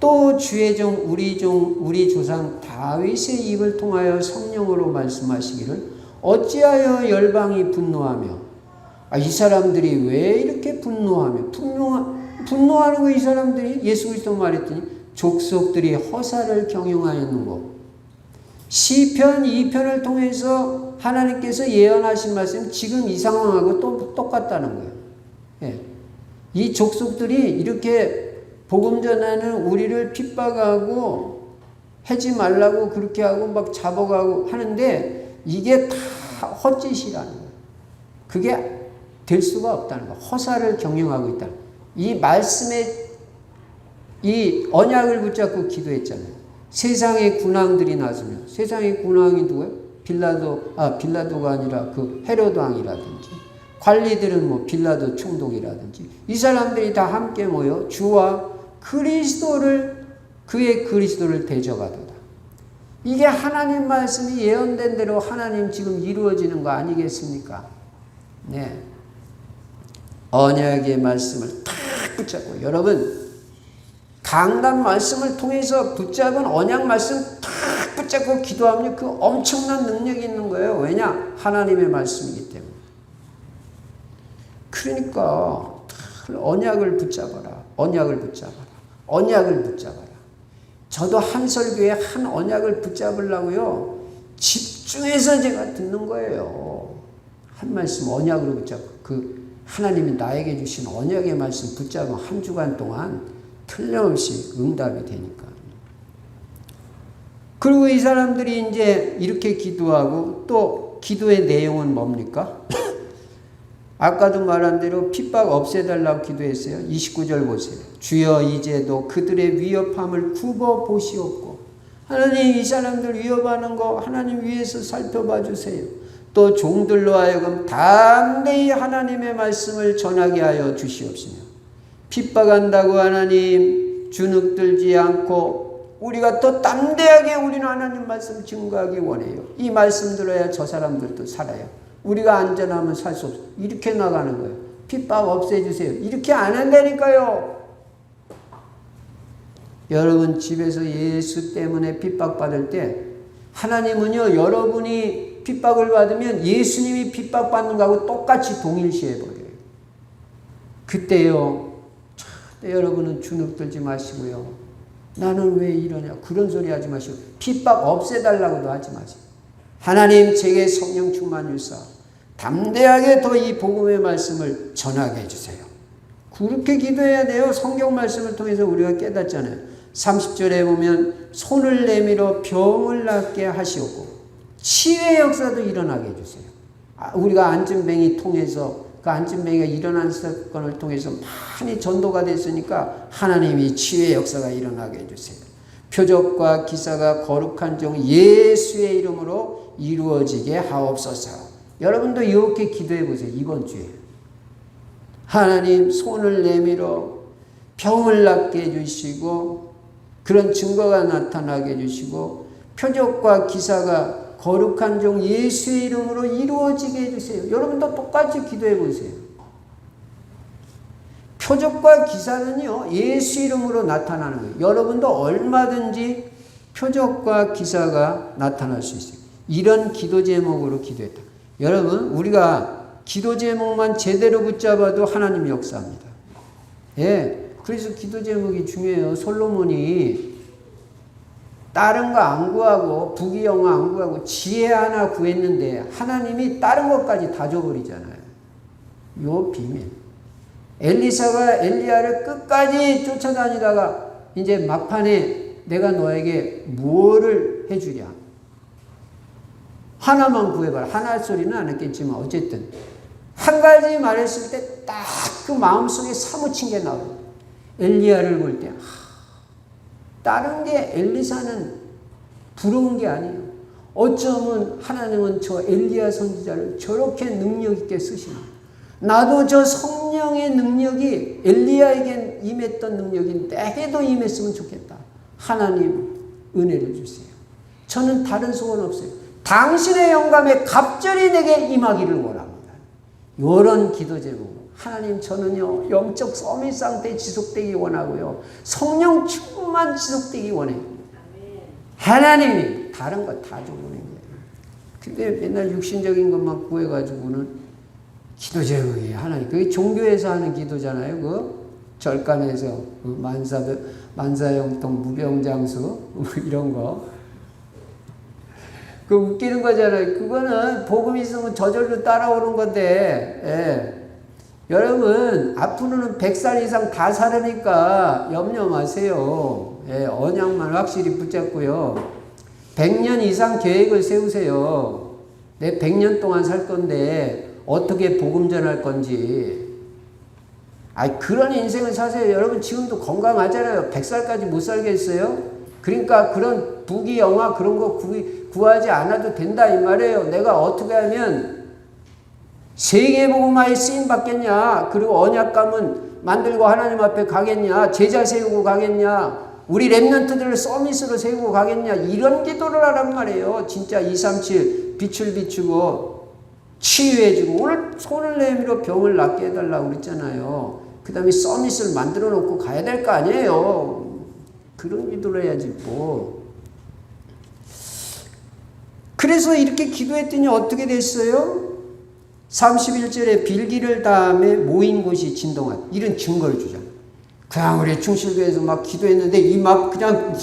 또 주의 종 우리 조상 다윗의 입을 통하여 성령으로 말씀하시기를 어찌하여 열방이 분노하며 이 사람들이 왜 이렇게 분노하는 거 이 사람들이 예수 그리스도 말했더니 족속들이 허사를 경영하였는고. 시편 2편을 통해서 하나님께서 예언하신 말씀 지금 이 상황하고 또 똑같다는 거예요. 예. 이 족속들이 이렇게 복음 전하는 우리를 핍박하고 하지 말라고 그렇게 하고 막 잡아가고 하는데 이게 다 헛짓이라는 거예요. 그게 될 수가 없다는 거예요. 허사를 경영하고 있다는 거예요. 이 말씀에 이 언약을 붙잡고 기도했잖아요. 세상의 군왕들이 나서면, 세상의 군왕이 누구예요? 빌라도가 아니라 그 헤로드 왕이라든지, 관리들은 뭐 빌라도 총독이라든지, 이 사람들이 다 함께 모여 주와 그의 그리스도를 대적하도다. 이게 하나님 말씀이 예언된 대로 하나님 지금 이루어지는 거 아니겠습니까? 네. 언약의 말씀을 탁 붙잡고, 여러분 강단 말씀을 통해서 붙잡은 언약 말씀 탁 붙잡고 기도하면 그 엄청난 능력이 있는 거예요. 왜냐? 하나님의 말씀이기 때문에. 그러니까 언약을 붙잡아라. 언약을 붙잡아라. 언약을 붙잡아라. 저도 한설교회 한 언약을 붙잡으려고요. 집중해서 제가 듣는 거예요. 한 말씀 언약으로 붙잡고, 그 하나님이 나에게 주신 언약의 말씀 붙잡으면 한 주간 동안 틀림없이 응답이 되니까. 그리고 이 사람들이 이제 이렇게 기도하고, 또 기도의 내용은 뭡니까? 아까도 말한 대로 핍박 없애달라고 기도했어요. 29절 보세요. 주여 이제도 그들의 위협함을 굽어 보시옵고, 하나님 이 사람들 위협하는 거 하나님 위에서 살펴봐 주세요. 또 종들로 하여금 담대히 하나님의 말씀을 전하게 하여 주시옵시며, 핍박한다고 하나님 주눅들지 않고 우리가 또 담대하게 우리는 하나님 말씀 증거하기 원해요. 이 말씀 들어야 저 사람들도 살아요. 우리가 안전하면 살 수 없어. 이렇게 나가는 거예요. 핍박 없애주세요. 이렇게 안 한다니까요. 여러분 집에서 예수 때문에 핍박받을 때 하나님은요, 여러분이 핍박을 받으면 예수님이 핍박받는 거하고 똑같이 동일시해버려요. 그때요, 여러분은 주눅들지 마시고요. 나는 왜 이러냐, 그런 소리 하지 마시고, 핍박 없애달라고도 하지 마세요. 하나님 제게 성령 충만 주사 담대하게 더 이 복음의 말씀을 전하게 해주세요. 그렇게 기도해야 돼요. 성경 말씀을 통해서 우리가 깨닫잖아요. 30절에 보면 손을 내밀어 병을 낫게 하시옵고 치유의 역사도 일어나게 해주세요. 우리가 안진뱅이 통해서, 그 안진뱅이가 일어난 사건을 통해서 많이 전도가 됐으니까 하나님이 치유의 역사가 일어나게 해주세요. 표적과 기사가 거룩한 종 예수의 이름으로 이루어지게 하옵소서. 여러분도 이렇게 기도해 보세요. 이번 주에 하나님 손을 내밀어 병을 낫게 해주시고 그런 증거가 나타나게 해주시고 표적과 기사가 거룩한 종 예수의 이름으로 이루어지게 해주세요. 여러분도 똑같이 기도해 보세요. 표적과 기사는요, 예수 이름으로 나타나는 거예요. 여러분도 얼마든지 표적과 기사가 나타날 수 있어요. 이런 기도 제목으로 기도했다. 여러분, 우리가 기도 제목만 제대로 붙잡아도 하나님 역사합니다. 예, 그래서 기도 제목이 중요해요. 솔로몬이 다른 거 안 구하고 부귀영화 안 구하고 지혜 하나 구했는데 하나님이 다른 것까지 다 줘버리잖아요. 요 비밀. 엘리사가 엘리야를 끝까지 쫓아다니다가 이제 막판에 내가 너에게 뭐를 해주랴. 하나만 구해봐라. 하나 소리는 안 했겠지만 어쨌든 한 가지 말했을 때 딱 그 마음속에 사무친 게 나와요. 엘리야를 볼 때 다른 게 엘리사는 부러운 게 아니에요. 어쩌면 하나님은 저 엘리야 선지자를 저렇게 능력 있게 쓰시나. 나도 저 성령의 능력이 엘리야에게 임했던 능력이 내게도 임했으면 좋겠다. 하나님 은혜를 주세요. 저는 다른 소원 없어요. 당신의 영감에 갑절이 내게 임하기를 원합니다. 이런 기도 제목. 하나님 저는요 영적 서밋 상태 지속되기 원하고요. 성령 충만 지속되기 원해요. 하나님이 다른 거 다 줘보는 거예요. 근데 맨날 육신적인 것만 구해가지고는 기도 제목이 하나님. 그게 종교에서 하는 기도잖아요. 그 절간에서 그 만사형통 무병장수 뭐 이런 거. 그 웃기는 거잖아요. 그거는 복음 있으면 저절로 따라오는 건데, 예. 여러분, 앞으로는 100살 이상 다 살으니까 염려 마세요. 예, 언약만 확실히 붙잡고요. 100년 이상 계획을 세우세요. 내 100년 동안 살 건데, 어떻게 복음 전할 건지. 그런 인생을 사세요. 여러분, 지금도 건강하잖아요. 100살까지 못 살겠어요? 그러니까 그런 부귀영화 그런 거 구하지 않아도 된다 이 말이에요. 내가 어떻게 하면 세계복음화에 쓰임 받겠냐? 그리고 언약감은 만들고 하나님 앞에 가겠냐? 제자 세우고 가겠냐? 우리 랩런트들을 서밋으로 세우고 가겠냐? 이런 기도를 하란 말이에요. 진짜 237 빛을 비추고 치유해주고 오늘 손을 내밀어 병을 낫게 해달라고 그랬잖아요. 그 다음에 서밋을 만들어 놓고 가야 될 거 아니에요. 그런 기도를 해야지 뭐. 그래서 이렇게 기도했더니 어떻게 됐어요? 31절에 빌기를 다음에 모인 곳이 진동한 이런 증거를 주잖아요. 그냥 우리 충실교회에서 막 기도했는데 이 막 그냥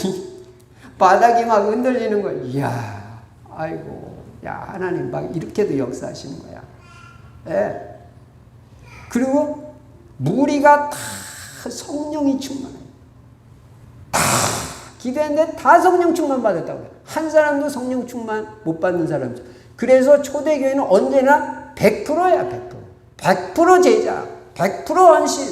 바닥이 막 흔들리는 거야. 이야, 아이고, 야 하나님 막 이렇게도 역사하시는 거야. 예. 그리고 무리가 다 성령이 충만해요. 다 기도했는데 다 성령 충만 받았다고 해요. 한 사람도 성령 충만 못 받는 사람이죠. 그래서 초대교회는 언제나 100%야, 100%. 100% 제자, 100% 헌신,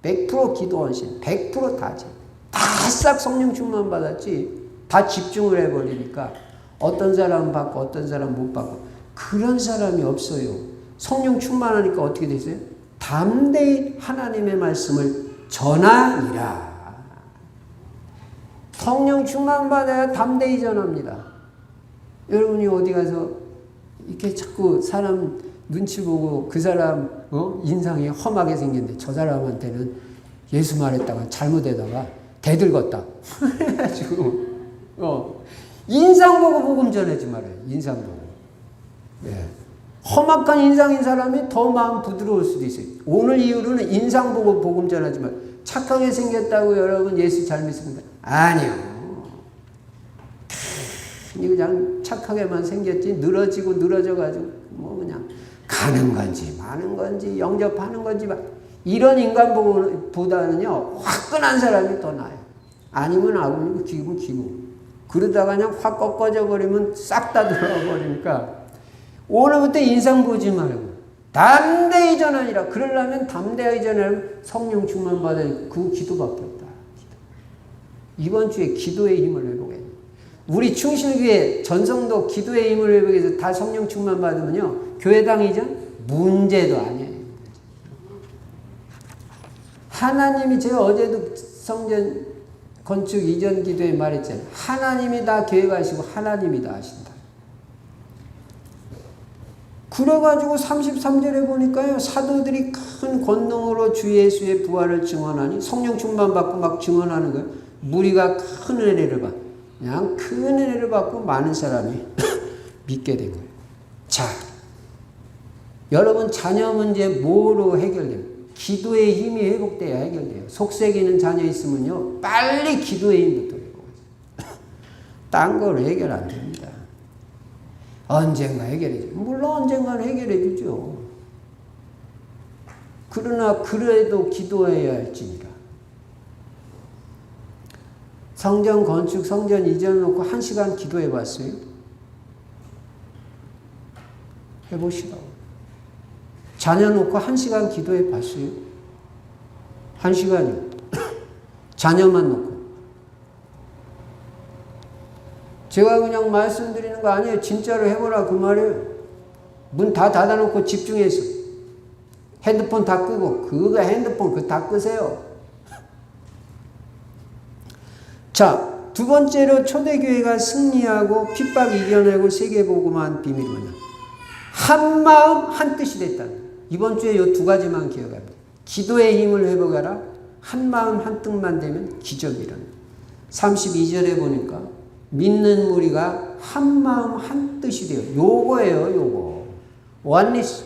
100% 기도 헌신, 100% 다지. 다 싹 성령 충만 받았지. 다 집중을 해버리니까 어떤 사람 받고 어떤 사람 못 받고 그런 사람이 없어요. 성령 충만하니까 어떻게 됐어요? 담대히 하나님의 말씀을 전하니라. 성령 충만 받아야 담대히 전합니다. 여러분이 어디 가서 이렇게 자꾸 사람 눈치 보고 그 사람 인상이 험하게 생겼는데 저 사람한테는 예수 말했다가 잘못해다가 대들었다. 해가지고 인상 보고 복음 전하지 말아요. 인상 보고. 예. 험악한 인상인 사람이 더 마음 부드러울 수도 있어요. 오늘 이후로는 인상 보고 복음 전하지 말아요. 착하게 생겼다고 여러분 예수 잘 믿습니다. 아니요. 그냥 착하게만 생겼지 늘어지고 늘어져가지고 뭐 그냥 가는 건지 마는 건지 영접하는 건지 이런 인간보다는요 화끈한 사람이 더 나아요. 아니면 아니고 기고 기고 그러다가 그냥 확 꺾어져 버리면 싹 다 들어가 버리니까 오늘부터 인상 보지 말고 담대히 전하니라. 그러려면 담대히 전하면 성령 충만 받아야 그 기도밖에 없다. 이번 주에 기도의 힘을 회복해야 돼. 우리 충실교회 전성도 기도의 힘을 회복해서 다 성령 충만 받으면요 교회당이죠? 문제도 아니에요. 하나님이 제가 어제도 성전 건축 이전 기도에 말했잖아요. 하나님이 다 계획하시고 하나님이 다 하신다. 그래가지고 33절에 보니까요 사도들이 큰 권능으로 주 예수의 부활을 증언하니 성령 충만 받고 막 증언하는 거예요. 무리가 큰 은혜를 받고 그냥 큰 은혜를 받고 많은 사람이 믿게 된 거예요. 자, 여러분 자녀 문제 뭐로 해결됩니까? 기도의 힘이 회복돼야 해결돼요. 속세기는 자녀 있으면요 빨리 기도의 힘부터 회복하세요. 딴 걸 해결 안 됩니다. 언젠가 해결해 주죠. 물론 언젠가는 해결해 주죠. 그러나 그래도 기도해야 할지니라. 성전 건축, 성전 이전 놓고 1시간 기도해 봤어요? 해보시라고. 자녀 놓고 1시간 기도해 봤어요? 1시간이요. 자녀만 놓고. 제가 그냥 말씀드리는 거 아니에요. 진짜로 해보라 그 말이에요. 문 다 닫아놓고 집중해서. 핸드폰 다 끄고. 그거 핸드폰 그거 다 끄세요. 자, 두 번째로 초대교회가 승리하고 핍박 이겨내고 세계복음화한 비밀이 뭐냐. 한 마음 한 뜻이 됐다. 이번 주에 이 두 가지만 기억합니다. 기도의 힘을 회복하라. 한 마음 한 뜻만 되면 기적이 일어납니다. 32절에 보니까 믿는 무리가 한 마음 한 뜻이 돼요. 요거예요, 요거. 원리스.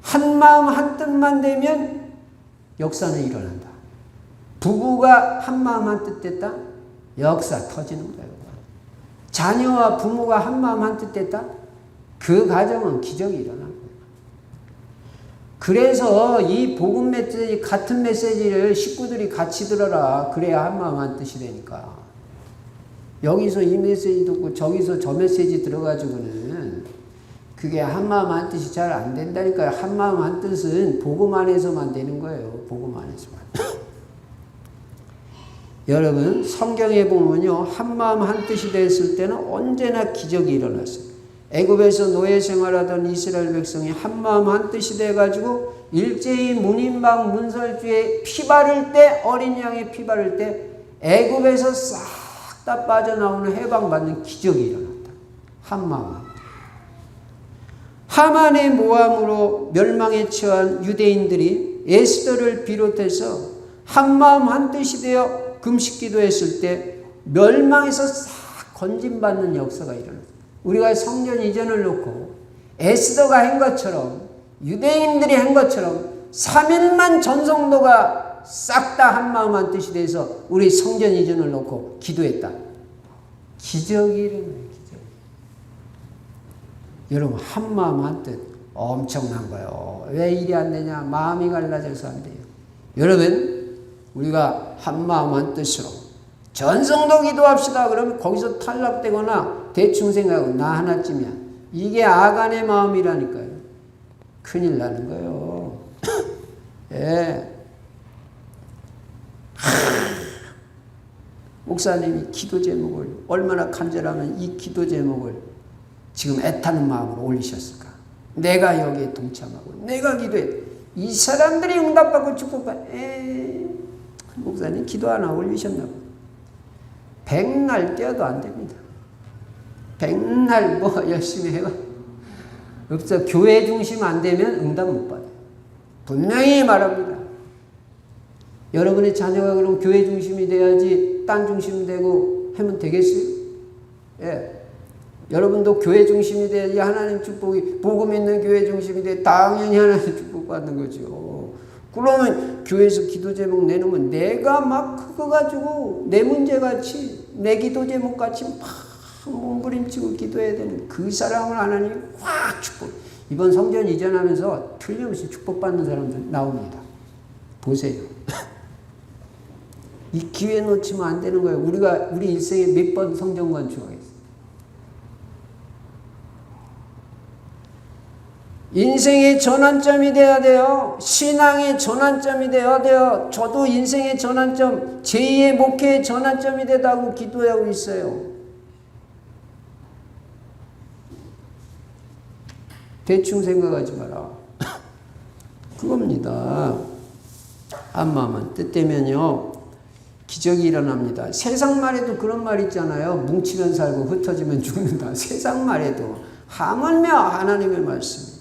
한 마음 한 뜻만 되면 역사는 일어난다. 부부가 한 마음 한 뜻 됐다? 역사 터지는 거예요. 자녀와 부모가 한 마음 한 뜻 됐다? 그 가정은 기적이 일어나는 거예요. 그래서 이 복음 메시지, 같은 메시지를 식구들이 같이 들어라. 그래야 한 마음 한 뜻이 되니까. 여기서 이 메시지 듣고 저기서 저 메시지 들어가지고는 그게 한 마음 한 뜻이 잘 안 된다니까요. 한 마음 한 뜻은 복음 안에서만 되는 거예요. 복음 안에서만. 여러분 성경에 보면요, 한마음 한뜻이 됐을 때는 언제나 기적이 일어났어요. 애굽에서 노예 생활하던 이스라엘 백성이 한마음 한뜻이 돼가지고 일제히 문인방 문설주에 피 바를 때, 어린 양의 피 바를 때 애굽에서 싹 다 빠져나오는 해방받는 기적이 일어났다. 한마음. 하만의 모함으로 멸망에 처한 유대인들이 에스더를 비롯해서 한마음 한뜻이 되어 금식기도했을 때 멸망에서 싹 건진받는 역사가 일어났다. 우리가 성전 이전을 놓고 에스더가 한 것처럼, 유대인들이 한 것처럼 3일만 전성도가 싹 다 한마음 한뜻이 돼서 우리 성전 이전을 놓고 기도했다. 기적이 일어나요. 기적. 여러분 한마음 한뜻 엄청난 거예요. 왜 일이 안 되냐? 마음이 갈라져서 안 돼요. 여러분 우리가 한마음 한뜻으로 전성도 기도합시다. 그러면 거기서 탈락되거나 대충 생각하고 나 하나쯤이야. 이게 아간의 마음이라니까요. 큰일 나는 거예요. 예. 목사님이 기도 제목을 얼마나 간절하면 이 기도 제목을 지금 애타는 마음으로 올리셨을까? 내가 여기에 동참하고 내가 기도해. 이 사람들이 응답받고 축복받. 목사님 기도 하나 올리셨나 봐. 백날 뛰어도 안 됩니다. 백날 뭐 열심히 해봐. 없어. 교회 중심 안 되면 응답 못 받아요. 분명히 말합니다. 여러분의 자녀가 그럼 교회 중심이 돼야지 딴 중심이 되고 하면 되겠어요? 예. 여러분도 교회 중심이 돼야지 하나님 축복이, 복음 있는 교회 중심이 돼 당연히 하나님 축복 받는 거죠. 그러면 교회에서 기도 제목 내놓으면 내가 막 그거 가지고 내 문제같이 내 기도 제목같이 막 몸부림치고 기도해야 되는 그 사람을 하나님이 확 축복. 이번 성전 이전하면서 틀림없이 축복받는 사람들 나옵니다. 보세요. 이 기회 놓치면 안 되는 거예요. 우리 일생에 몇 번 성전 건축하겠어요. 인생의 전환점이 돼야 돼요. 신앙의 전환점이 돼야 돼요. 저도 인생의 전환점, 제2의 목회의 전환점이 되다고 기도하고 있어요. 대충 생각하지 마라. 그겁니다. 한마음은 뜻되면요 기적이 일어납니다. 세상 말에도 그런 말 있잖아요. 뭉치면 살고 흩어지면 죽는다. 세상 말에도 하물며 하나님의 말씀.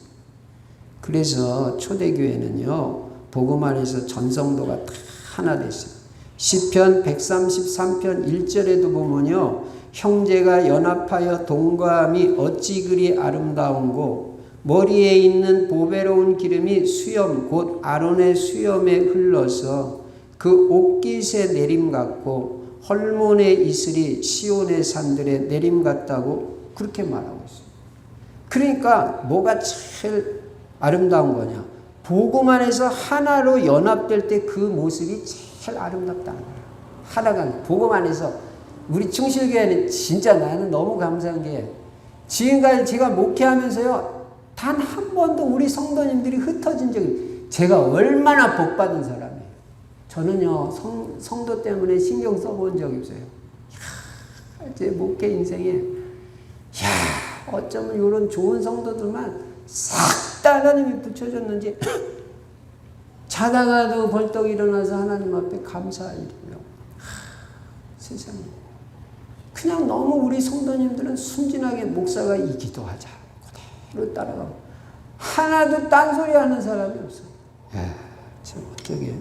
그래서 초대교회는요 복음 안에서 전성도가 다 하나 됐어요. 시편 133편 1절에도 보면요 형제가 연합하여 동거함이 어찌 그리 아름다운고 머리에 있는 보배로운 기름이 수염 곧 아론의 수염에 흘러서 그 옥깃의 내림 같고 헐몬의 이슬이 시온의 산들의 내림 같다고 그렇게 말하고 있어요. 그러니까 뭐가 제일 아름다운 거냐? 복음 안에서 하나로 연합될 때 그 모습이 제일 아름답다는 거예요. 하나가 복음 안에서 우리 충실교회는 진짜 나는 너무 감사한 게 지금까지 제가 목회하면서요 단 한 번도 우리 성도님들이 흩어진 적이 제가 얼마나 복받은 사람이에요. 저는요 성도 때문에 신경 써본 적이 없어요. 제 목회 인생에 어쩌면 이런 좋은 성도들만 싹 다 하나님이 붙여줬는지 자다가도 벌떡 일어나서 하나님 앞에 감사할 일이요. 세상에 그냥 너무 우리 성도님들은 순진하게 목사가 이 기도하자 그대로 따라가고 하나도 딴소리 하는 사람이 없어요. 참 어떻게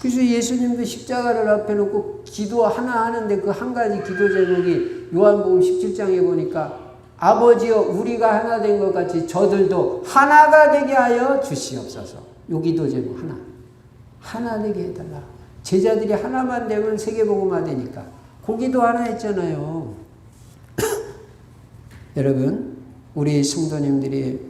그래서 예수님도 십자가를 앞에 놓고 기도 하나 하는데 그 한 가지 기도 제목이 요한복음 17장에 보니까 아버지여 우리가 하나 된 것 같이 저들도 하나가 되게 하여 주시옵소서. 요 기도 제목 하나 되게 해달라. 제자들이 하나만 되면 세계복음화 되니까 그 기도 하나 했잖아요. 여러분 우리 성도님들이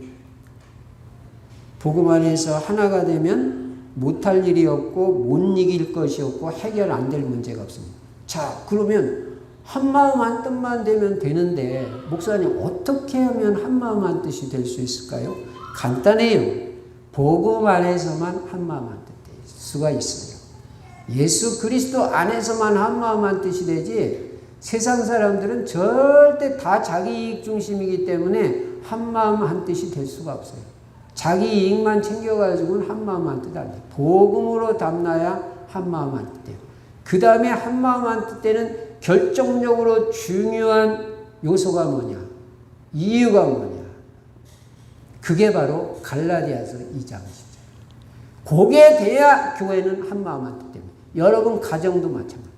복음 안에서 하나가 되면 못할 일이 없고 못 이길 것이 없고 해결 안 될 문제가 없습니다. 자 그러면 한마음 한뜻만 되면 되는데 목사님 어떻게 하면 한마음 한뜻이 될 수 있을까요? 간단해요. 복음 안에서만 한마음 한뜻 될 수가 있어요. 예수 그리스도 안에서만 한마음 한뜻이 되지 세상 사람들은 절대 다 자기 이익 중심이기 때문에 한마음 한뜻이 될 수가 없어요. 자기 이익만 챙겨가지고는 한마음 한뜻 안 돼요. 복음으로 담나야 한마음 한뜻 돼요. 그 다음에 한마음 한뜻 때는 결정적으로 중요한 요소가 뭐냐? 이유가 뭐냐? 그게 바로 갈라디아서 2장 10절. 그게 돼야 교회는 한마음 한뜻 됩니다. 여러분 가정도 마찬가지예요.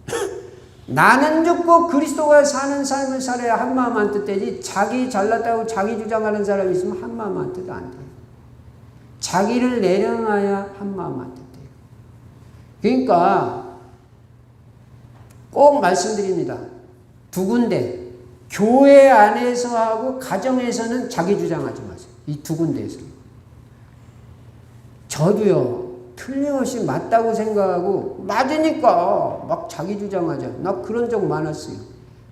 나는 죽고 그리스도가 사는 삶을 살아야 한마음 한뜻 되지 자기 잘났다고 자기 주장하는 사람이 있으면 한마음 한뜻 안 돼요. 자기를 내려놔야 한마음 한뜻 돼요. 그러니까 꼭 말씀드립니다. 두 군데 교회 안에서 하고 가정에서는 자기 주장하지 마세요. 이 두 군데에서. 저도요. 틀림없이 맞다고 생각하고 맞으니까 막 자기 주장하죠. 나 그런 적 많았어요.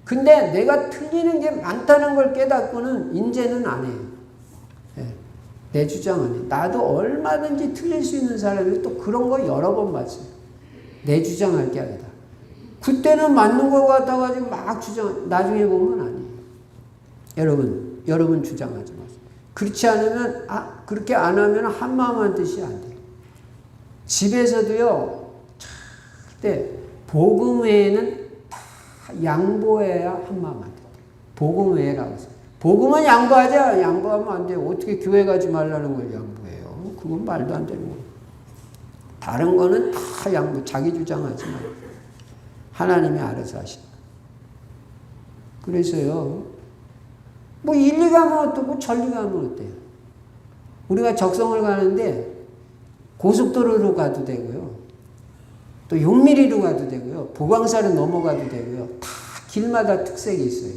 근데 내가 틀리는 게 많다는 걸 깨닫고는 이제는 안 해요. 네. 내 주장 안 해요. 나도 얼마든지 틀릴 수 있는 사람이 또 그런 거 여러 번 봤어요. 내 주장할 게 아니다. 그때는 맞는 것 같아가지고 막 주장, 나중에 보면 아니에요. 여러분 주장하지 마세요. 그렇지 않으면, 그렇게 안 하면 한마음 한뜻이 안 돼요. 집에서도요, 절대 복음 외에는 다 양보해야 한마음 안 돼요. 복음 외라고 해서. 복음은 양보하자. 양보하면 안 돼요. 어떻게 교회 가지 말라는 걸 양보해요. 그건 말도 안 되는 거예요. 다른 거는 다 양보, 자기 주장하지 말고. 하나님이 알아서 하신다. 그래서요, 뭐 일리 가면 어떻고 전리 가면 어때요? 우리가 적성을 가는데 고속도로로 가도 되고요. 또 용미리로 가도 되고요. 보광사를 넘어가도 되고요. 다 길마다 특색이 있어요.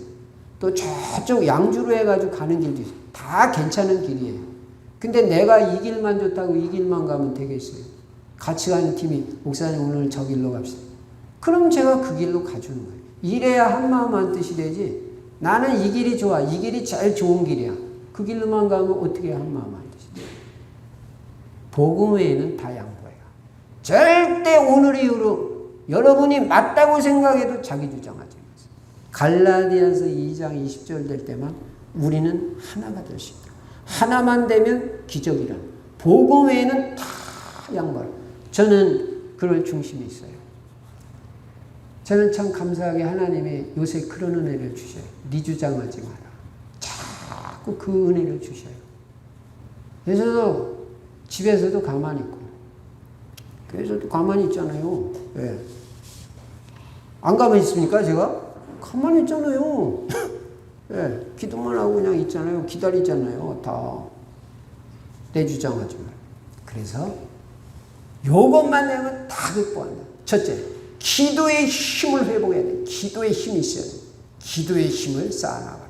또 저쪽 양주로 해가지고 가는 길도 있어요. 다 괜찮은 길이에요. 근데 내가 이 길만 좋다고 이 길만 가면 되겠어요. 같이 가는 팀이 목사님 오늘 저 길로 갑시다. 그럼 제가 그 길로 가주는 거예요. 이래야 한마음 한뜻이 되지. 나는 이 길이 좋아. 이 길이 제일 좋은 길이야. 그 길로만 가면 어떻게 한마음 한뜻이 돼요. 복음 외에는 다 양보해요. 절대 오늘 이후로 여러분이 맞다고 생각해도 자기 주장하지 마세요. 갈라디아서 2장 20절 될 때만 우리는 하나가 될 수 있다. 하나만 되면 기적이란. 복음 외에는 다 양보해요. 저는 그럴 중심이 있어요. 저는 참 감사하게 하나님이 요새 그런 은혜를 주셔요. 네 주장하지 마라. 자꾸 그 은혜를 주셔요. 그래서 집에서도 가만히 있고 교회에서도 가만히 있잖아요. 왜? 안 가만히 있습니까 제가? 가만히 있잖아요. 네, 기도만 하고 그냥 있잖아요. 기다리잖아요. 다. 내 주장하지 마라. 그래서 요것만 내면 다 극복한다. 첫째, 기도의 힘을 회복해야 돼. 기도의 힘이 있어야 돼. 기도의 힘을 쌓아나가라.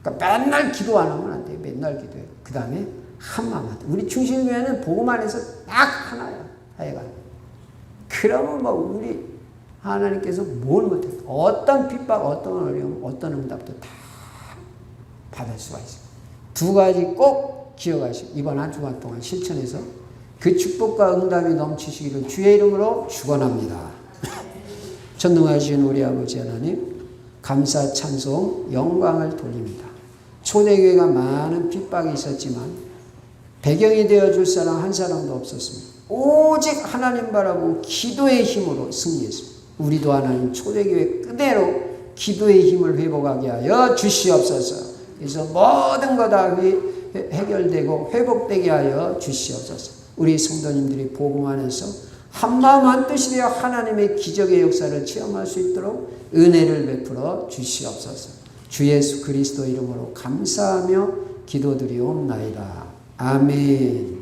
그러니까 맨날 기도 안 하면 안 돼. 맨날 기도해. 그 다음에 한마음 하다. 우리 충신교회는 복음 안에서 딱 하나야. 하여간. 그러면 뭐 우리 하나님께서 뭘 못해. 어떤 핍박, 어떤 어려움, 어떤 응답도 다 받을 수가 있어요. 두 가지 꼭 기억하시고 이번 한 주간 동안 실천해서 그 축복과 응답이 넘치시기를 주의 이름으로 축원합니다. 전능하신 우리 아버지 하나님, 감사 찬송 영광을 돌립니다. 초대교회가 많은 핍박이 있었지만 배경이 되어줄 사람 한 사람도 없었습니다. 오직 하나님 바라보고 기도의 힘으로 승리했습니다. 우리도 하나님 초대교회 그대로 기도의 힘을 회복하게 하여 주시옵소서. 그래서 모든 거 다 해결되고 회복되게 하여 주시옵소서. 우리 성도님들이 복음 안에서 한마음 한뜻이 되어 하나님의 기적의 역사를 체험할 수 있도록 은혜를 베풀어 주시옵소서. 주 예수 그리스도 이름으로 감사하며 기도드리옵나이다. 아멘.